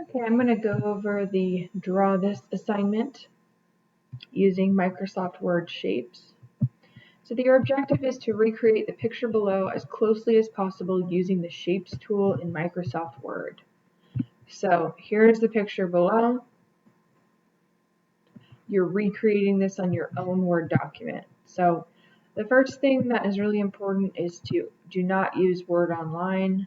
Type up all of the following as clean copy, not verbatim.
Okay, I'm going to go over the Draw This assignment using Microsoft Word shapes. So your objective is to recreate the picture below as closely as possible using the Shapes tool in Microsoft Word. So here's the picture below. You're recreating this on your own Word document. So the first thing that is really important is to do not use Word Online.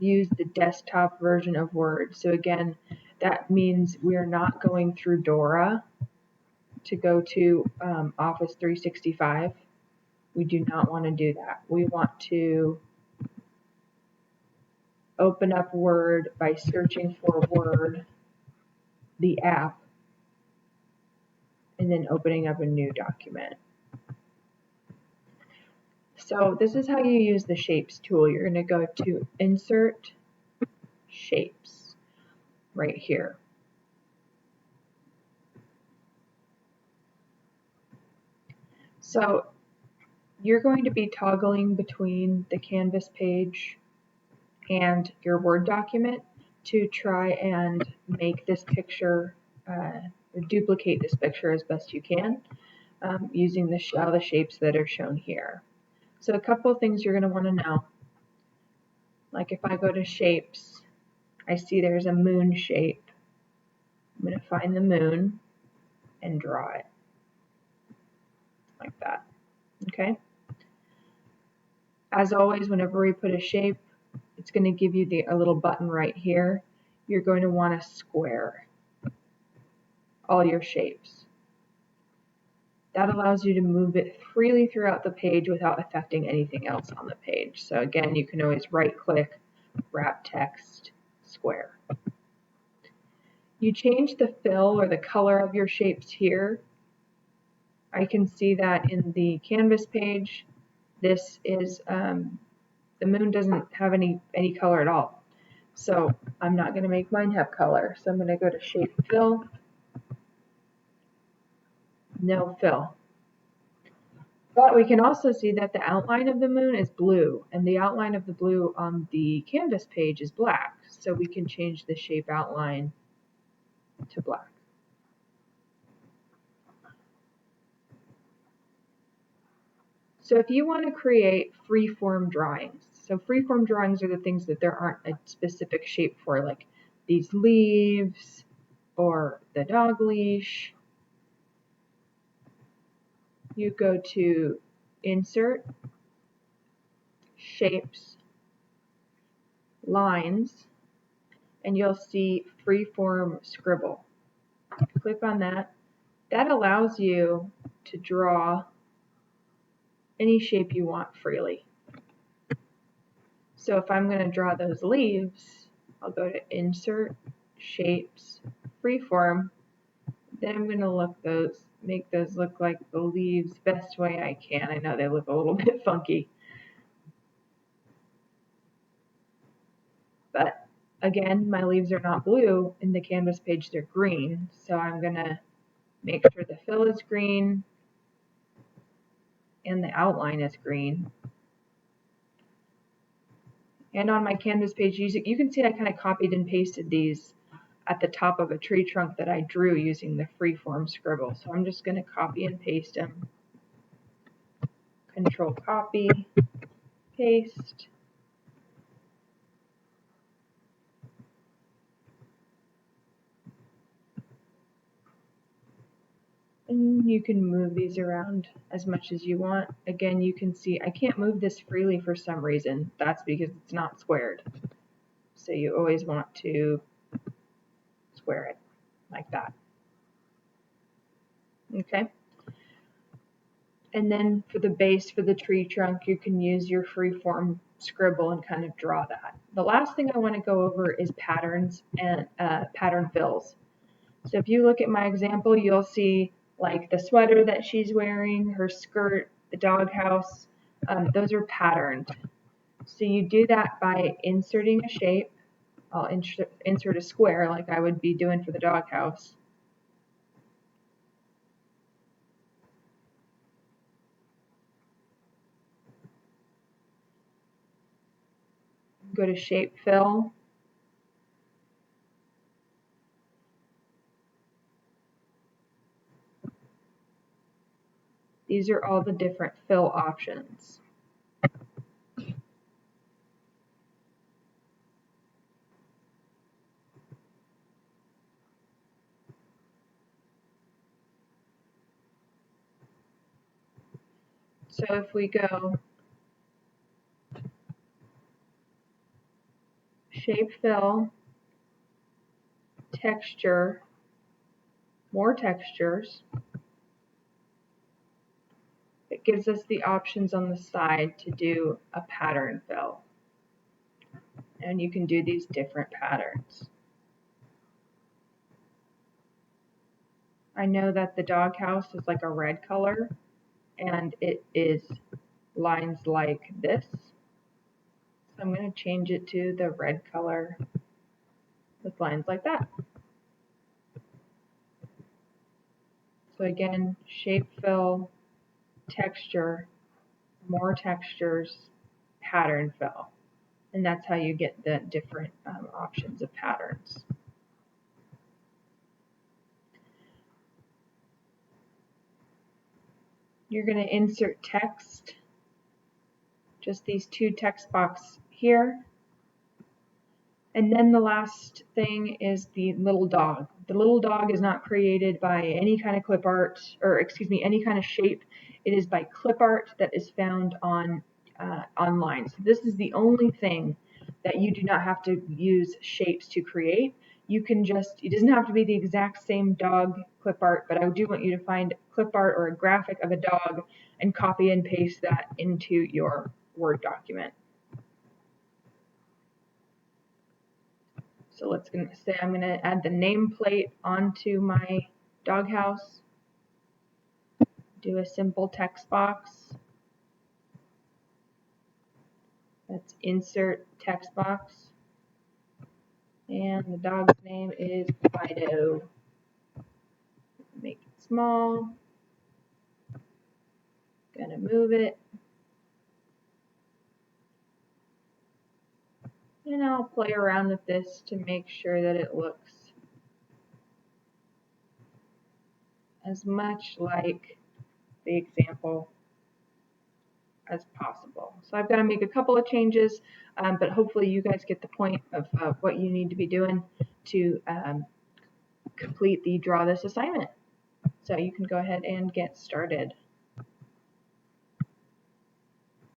Use the desktop version of Word. So again, that means we are not going through Dora to go to Office 365. We do not want to do that. We want to open up Word by searching for Word, the app, and then opening up a new document. So this is how you use the Shapes tool. You're going to go to Insert, Shapes, right here. So you're going to be toggling between the Canvas page and your Word document to try and make this picture, or duplicate this picture as best you can using all the shapes that are shown here. So a couple of things you're going to want to know. Like if I go to Shapes, I see there's a moon shape. I'm going to find the moon and draw it like that. Okay? As always, whenever we put a shape, it's going to give you a little button right here. You're going to want to square all your shapes. That allows you to move it freely throughout the page without affecting anything else on the page. So again, you can always right-click, wrap text, square. You change the fill or the color of your shapes here. I can see that in the Canvas page. This is, the moon doesn't have any color at all. So I'm not going to make mine have color. So I'm going to go to Shape Fill, No Fill. But we can also see that the outline of the moon is blue, and the outline of the blue on the Canvas page is black. So we can change the shape outline to black. So if you want to create free-form drawings, so free-form drawings are the things that there aren't a specific shape for, like these leaves or the dog leash. You go to Insert, Shapes, Lines, and you'll see Freeform Scribble. Click on that. That allows you to draw any shape you want freely. So if I'm going to draw those leaves, I'll go to Insert, Shapes, Freeform. Then I'm going to make those look like the leaves best way I can. I know they look a little bit funky. But again, my leaves are not blue. In the Canvas page, they're green. So I'm going to make sure the fill is green and the outline is green. And on my Canvas page, you can see I kind of copied and pasted these at the top of a tree trunk that I drew using the Freeform Scribble. So I'm just going to copy and paste them. Control copy, paste. And you can move these around as much as you want. Again, you can see I can't move this freely for some reason. That's because it's not squared. So you always want to square it like that. Okay. And then for the base for the tree trunk, you can use your Freeform Scribble and kind of draw that. The last thing I want to go over is patterns and pattern fills. So if you look at my example, you'll see like the sweater that she's wearing, her skirt, the doghouse, those are patterned. So you do that by inserting a shape. I'll insert a square like I would be doing for the doghouse. Go to Shape Fill, These are all the different fill options. So if we go shape fill, texture, more textures, it gives us the options on the side to do a pattern fill. And you can do these different patterns. I know that the doghouse is like a red color, and it is lines like this. So I'm going to change it to the red color with lines like that. So again, shape fill, texture, more textures, pattern fill. And that's how you get the different options of patterns. You're going to insert text, just these two text boxes here. And then the last thing is the little dog. The little dog is not created by any kind of clip art, or excuse me, any kind of shape. It is by clip art that is found on online. So this is the only thing that you do not have to use shapes to create. You can just, it doesn't have to be the exact same dog clip art, but I do want you to find clip art or a graphic of a dog and copy and paste that into your Word document. So let's say I'm going to add the nameplate onto my doghouse. Do a simple text box. Let's insert text box. And the dog's name is Fido. Make it small. Gonna move it. And I'll play around with this to make sure that it looks as much like the example as possible. So I've got to make a couple of changes, but hopefully you guys get the point of what you need to be doing to complete the Draw This assignment. So you can go ahead and get started.